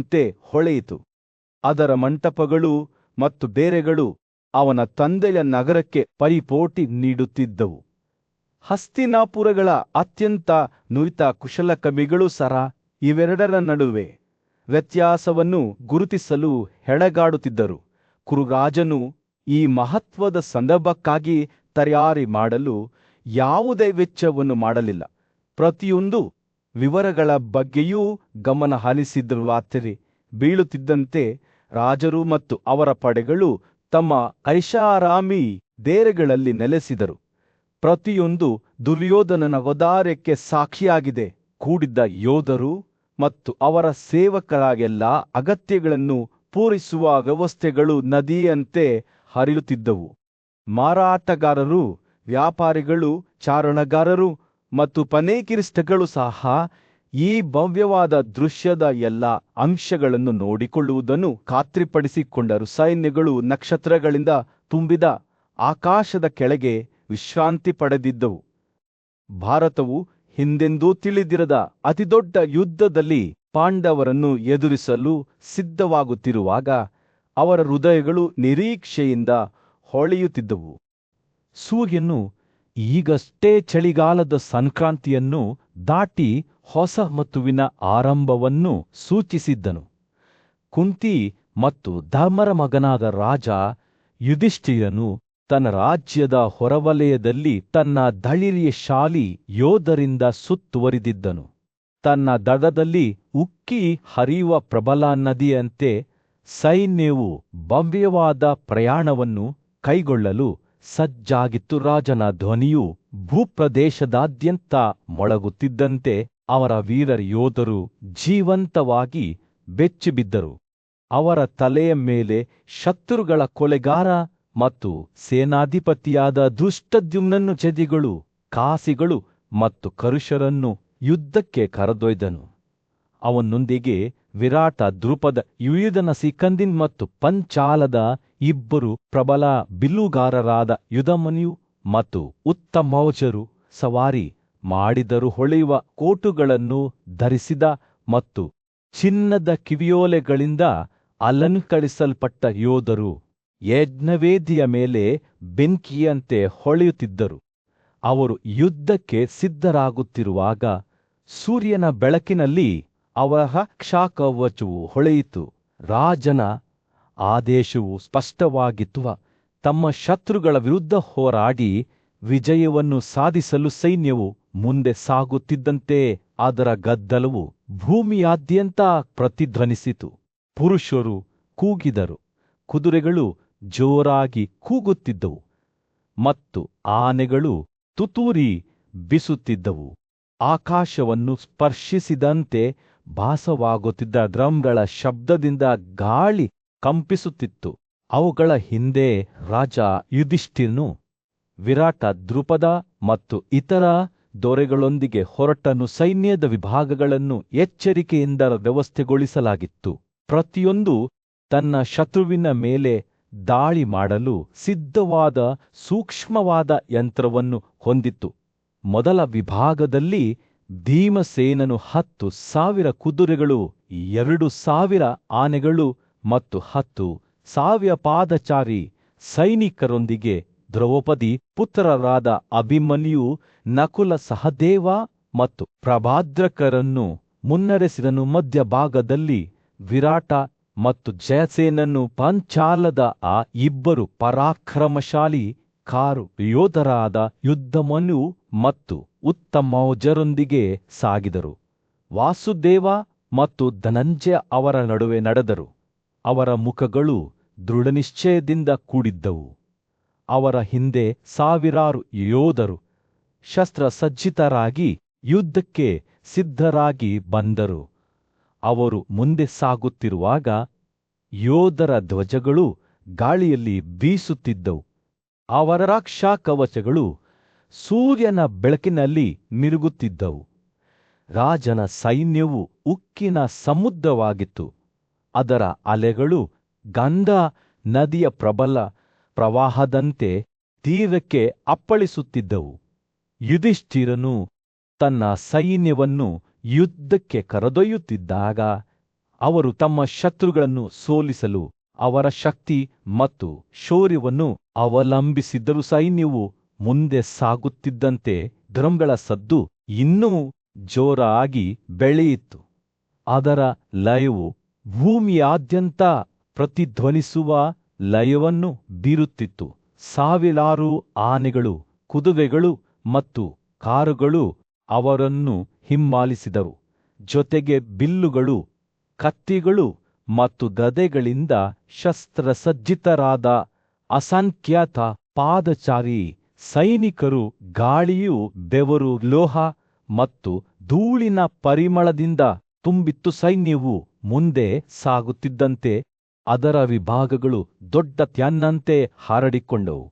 ಅಂತೆ ಹೊಳೆಯಿತು. ಅದರ ಮಂಟಪಗಳು ಮತ್ತು ಡೇರೆಗಳು ಅವನ ತಂದೆಯ ನಗರಕ್ಕೆ ಪರಿಪೋಟಿ ನೀಡುತ್ತಿದ್ದವು. ಹಸ್ತಿನಾಪುರಗಳ ಅತ್ಯಂತ ನುರಿತ ಕುಶಲಕರ್ಮಿಗಳು ಸರ ಇವೆರಡರ ನಡುವೆ ವ್ಯತ್ಯಾಸವನ್ನು ಗುರುತಿಸಲು ಹೆಣಗಾಡುತ್ತಿದ್ದರು. ಕುರುರಾಜನು ಈ ಮಹತ್ವದ ಸಂದರ್ಭಕ್ಕಾಗಿ ತಯಾರಿ ಮಾಡಲು ಯಾವುದೇ ವೆಚ್ಚವನ್ನು ಮಾಡಲಿಲ್ಲ. ಪ್ರತಿಯೊಂದು ವಿವರಗಳ ಬಗ್ಗೆಯೂ ಗಮನ ಹರಿಸಿದ್ದರು. ರಾತ್ರಿ ಬೀಳುತ್ತಿದ್ದಂತೆ ರಾಜರು ಮತ್ತು ಅವರ ಪಡೆಗಳು ತಮ್ಮ ಐಷಾರಾಮಿ ಡೇರೆಗಳಲ್ಲಿ ನೆಲೆಸಿದರು. ಪ್ರತಿಯೊಂದು ದುರ್ಯೋಧನನ ಔದಾರ್ಯಕ್ಕೆ ಸಾಕ್ಷಿಯಾಗಿದೆ. ಕೂಡಿದ್ದ ಯೋಧರು ಮತ್ತು ಅವರ ಸೇವಕರ ಎಲ್ಲ ಅಗತ್ಯಗಳನ್ನು ಪೂರೈಸುವ ವ್ಯವಸ್ಥೆಗಳು ನದಿಯಂತೆ ಹರಿಯುತ್ತಿದ್ದವು. ಮಾರಾಟಗಾರರು, ವ್ಯಾಪಾರಿಗಳು, ಚಾರಣಗಾರರು ಮತ್ತು ಪನೇಕಿರಿಸ್ಟ್ಗಳು ಸಹ ಈ ಭವ್ಯವಾದ ದೃಶ್ಯದ ಎಲ್ಲ ಅಂಶಗಳನ್ನು ನೋಡಿಕೊಳ್ಳುವುದನ್ನು ಖಾತ್ರಿಪಡಿಸಿಕೊಂಡರು. ಸೈನ್ಯಗಳು ನಕ್ಷತ್ರಗಳಿಂದ ತುಂಬಿದ ಆಕಾಶದ ಕೆಳಗೆ ವಿಶ್ರಾಂತಿ ಪಡೆದಿದ್ದವು. ಭಾರತವು ಹಿಂದೆಂದೂ ತಿಳಿದಿರದ ಅತಿದೊಡ್ಡ ಯುದ್ಧದಲ್ಲಿ ಪಾಂಡವರನ್ನು ಎದುರಿಸಲು ಸಿದ್ಧವಾಗುತ್ತಿರುವಾಗ ಅವರ ಹೃದಯಗಳು ನಿರೀಕ್ಷೆಯಿಂದ ಹೊಳೆಯುತ್ತಿದ್ದವು. ಸೂರ್ಯನು ಈಗಷ್ಟೇ ಚಳಿಗಾಲದ ಸಂಕ್ರಾಂತಿಯನ್ನು ದಾಟಿ ಹೊಸ ಋತುವಿನ ಆರಂಭವನ್ನು ಸೂಚಿಸಿದ್ದನು. ಕುಂತಿ ಮತ್ತು ಧರ್ಮರ ಮಗನಾದ ರಾಜ ಯುಧಿಷ್ಠಿರನು ತನ್ನ ರಾಜ್ಯದ ಹೊರವಲಯದಲ್ಲಿ ತನ್ನ ಧೈರ್ಯಶಾಲಿ ಯೋಧರಿಂದ ಸುತ್ತುವರಿದಿದ್ದನು. ತನ್ನ ದಡದಲ್ಲಿ ಉಕ್ಕಿ ಹರಿಯುವ ಪ್ರಬಲ ನದಿಯಂತೆ ಸೈನ್ಯವು ಭವ್ಯವಾದ ಪ್ರಯಾಣವನ್ನು ಕೈಗೊಳ್ಳಲು ಸಜ್ಜಾಗಿತ್ತು. ರಾಜನ ಧ್ವನಿಯು ಭೂಪ್ರದೇಶದಾದ್ಯಂತ ಮೊಳಗುತ್ತಿದ್ದಂತೆ ಅವರ ವೀರ ಯೋಧರು ಜೀವಂತವಾಗಿ ಬೆಚ್ಚಿಬಿದ್ದರು. ಅವರ ತಲೆಯ ಮೇಲೆ ಶತ್ರುಗಳ ಕೊಲೆಗಾರ ಮತ್ತು ಸೇನಾಧಿಪತಿಯಾದ ಧೃಷ್ಟದ್ಯುಮ್ನನು ಜದಿಗಳು, ಕಾಸಿಗಳು ಮತ್ತು ಕರುಷರನ್ನು ಯುದ್ಧಕ್ಕೆ ಕರೆದೊಯ್ದನು. ಅವನೊಂದಿಗೆ ವಿರಾಟ, ದ್ರುಪದ, ಯುಯುಧನ, ಸಿಕಂದಿನ್ ಮತ್ತು ಪಂಚಾಲದ ಇಬ್ಬರು ಪ್ರಬಲ ಬಿಲ್ಲುಗಾರರಾದ ಯುಧಮನ್ಯು ಮತ್ತು ಉತ್ತಮೌಜರು ಸವಾರಿ ಮಾಡಿದರು. ಹೊಳೆಯುವ ಕೋಟುಗಳನ್ನು ಧರಿಸಿದ ಮತ್ತು ಚಿನ್ನದ ಕಿವಿಯೋಲೆಗಳಿಂದ ಅಲಂಕರಿಸಲ್ಪಟ್ಟ ಯೋಧರು ಯಜ್ಞವೇದಿಯ ಮೇಲೆ ಬೆಂಕಿಯಂತೆ ಹೊಳೆಯುತ್ತಿದ್ದರು. ಅವರು ಯುದ್ಧಕ್ಕೆ ಸಿದ್ಧರಾಗುತ್ತಿರುವಾಗ ಸೂರ್ಯನ ಬೆಳಕಿನಲ್ಲಿ ಅವರ ರಕ್ಷಾಕವಚವು ಹೊಳೆಯಿತು. ರಾಜನ ಆದೇಶವು ಸ್ಪಷ್ಟವಾಗಿತ್ತು. ತಮ್ಮ ಶತ್ರುಗಳ ವಿರುದ್ಧ ಹೋರಾಡಿ ವಿಜಯವನ್ನು ಸಾಧಿಸಲು ಸೈನ್ಯವು ಮುಂದೆ ಸಾಗುತ್ತಿದ್ದಂತೆ ಅದರ ಗದ್ದಲವು ಭೂಮಿಯಾದ್ಯಂತ ಪ್ರತಿಧ್ವನಿಸಿತು. ಪುರುಷರು ಕೂಗಿದರು, ಕುದುರೆಗಳು ಜೋರಾಗಿ ಕೂಗುತ್ತಿದ್ದವು ಮತ್ತು ಆನೆಗಳು ತುತ್ತೂರಿ ಬೀಸುತ್ತಿದ್ದವು. ಆಕಾಶವನ್ನು ಸ್ಪರ್ಶಿಸಿದಂತೆ ಭಾಸವಾಗುತ್ತಿದ್ದ ಡ್ರಮ್ಗಳ ಶಬ್ದದಿಂದ ಗಾಳಿ ಕಂಪಿಸುತ್ತಿತ್ತು. ಅವುಗಳ ಹಿಂದೆ ರಾಜ ಯುಧಿಷ್ಠಿರನು ವಿರಾಟ, ದ್ರುಪದ ಮತ್ತು ಇತರ ದೊರೆಗಳೊಂದಿಗೆ ಹೊರಟನು. ಸೈನ್ಯದ ವಿಭಾಗಗಳನ್ನು ಎಚ್ಚರಿಕೆಯಿಂದ ವ್ಯವಸ್ಥೆಗೊಳಿಸಲಾಗಿತ್ತು. ಪ್ರತಿಯೊಂದು ತನ್ನ ಶತ್ರುವಿನ ಮೇಲೆ ದಾಳಿ ಮಾಡಲು ಸಿದ್ಧವಾದ ಸೂಕ್ಷ್ಮವಾದ ಯಂತ್ರವನ್ನು ಹೊಂದಿತ್ತು. ಮೊದಲ ವಿಭಾಗದಲ್ಲಿ ಭೀಮಸೇನನು 10,000 ಕುದುರೆಗಳು, 2,000 ಆನೆಗಳು ಮತ್ತು 10,000 ಪಾದಚಾರಿ ಸೈನಿಕರೊಂದಿಗೆ ದ್ರೌಪದಿ ಪುತ್ರರಾದ ಅಭಿಮನ್ಯು, ನಕುಲ, ಸಹದೇವ ಮತ್ತು ಪ್ರಭಾದ್ರಕರನ್ನು ಮುನ್ನಡೆಸಿದನು. ಮಧ್ಯಭಾಗದಲ್ಲಿ ವಿರಾಟ ಮತ್ತು ಜಯಸೇನನು ಪಾಂಚಾಲದ ಆ ಇಬ್ಬರು ಪರಾಕ್ರಮಶಾಲಿ ಕಾರು ಯೋಧರಾದ ಯುಧಮನ್ಯು ಮತ್ತು ಉತ್ತಮೌಜರೊಂದಿಗೆ ಸಾಗಿದರು. ವಾಸುದೇವ ಮತ್ತು ಧನಂಜಯ ಅವರ ನಡುವೆ ನಡೆದರು. ಅವರ ಮುಖಗಳು ದೃಢನಿಶ್ಚಯದಿಂದ ಕೂಡಿದ್ದವು. ಅವರ ಹಿಂದೆ ಸಾವಿರಾರು ಯೋಧರು ಶಸ್ತ್ರಸಜ್ಜಿತರಾಗಿ ಯುದ್ಧಕ್ಕೆ ಸಿದ್ಧರಾಗಿ ಬಂದರು. ಅವರು ಮುಂದೆ ಸಾಗುತ್ತಿರುವಾಗ ಯೋಧರ ಧ್ವಜಗಳು ಗಾಳಿಯಲ್ಲಿ ಬೀಸುತ್ತಿದ್ದವು. ಅವರ ರಕ್ಷಾಕವಚಗಳು ಸೂರ್ಯನ ಬೆಳಕಿನಲ್ಲಿ ಮಿರುಗುತ್ತಿದ್ದವು. ರಾಜನ ಸೈನ್ಯವು ಉಕ್ಕಿನ ಸಮುದ್ರವಾಗಿತ್ತು. ಅದರ ಅಲೆಗಳು ಗಂಗಾ ನದಿಯ ಪ್ರಬಲ ಪ್ರವಾಹದಂತೆ ತೀರಕ್ಕೆ ಅಪ್ಪಳಿಸುತ್ತಿದ್ದವು. ಯುಧಿಷ್ಠಿರನು ತನ್ನ ಸೈನ್ಯವನ್ನು ಯುದ್ಧಕ್ಕೆ ಕರೆದೊಯ್ಯುತ್ತಿದ್ದಾಗ ಅವರು ತಮ್ಮ ಶತ್ರುಗಳನ್ನು ಸೋಲಿಸಲು ಅವರ ಶಕ್ತಿ ಮತ್ತು ಶೌರ್ಯವನ್ನು ಅವಲಂಬಿಸಿದ್ದರೂ ಸೈನ್ಯವು ಮುಂದೆ ಸಾಗುತ್ತಿದ್ದಂತೆ ಡ್ರಮ್ಗಳ ಸದ್ದು ಇನ್ನೂ ಜೋರಾಗಿ ಬೆಳೆಯಿತು. ಅದರ ಲಯವು ಭೂಮಿಯಾದ್ಯಂತ ಪ್ರತಿಧ್ವನಿಸುವ ಲಯವನ್ನು ಬೀರುತ್ತಿತ್ತು. ಸಾವಿರಾರು ಆನೆಗಳು, ಕುದುರೆಗಳು ಮತ್ತು ಕಾರುಗಳು ಅವರನ್ನು ಹಿಂಬಾಲಿಸಿದರು. ಜೊತೆಗೆ ಬಿಲ್ಲುಗಳು, ಕತ್ತಿಗಳು ಮತ್ತು ಗದೆಗಳಿಂದ ಶಸ್ತ್ರಸಜ್ಜಿತರಾದ ಅಸಂಖ್ಯಾತ ಪಾದಚಾರಿ ಸೈನಿಕರು. ಗಾಳಿಯು ಬೆವರು, ಲೋಹ ಮತ್ತು ಧೂಳಿನ ಪರಿಮಳದಿಂದ ತುಂಬಿತ್ತು. ಸೈನ್ಯವು ಮುಂದೆ ಸಾಗುತ್ತಿದ್ದಂತೆ ಅದರ ವಿಭಾಗಗಳು ದೊಡ್ಡ ತ್ಯಾನ್ನಂತೆ ಹರಡಿಕೊಂಡವು.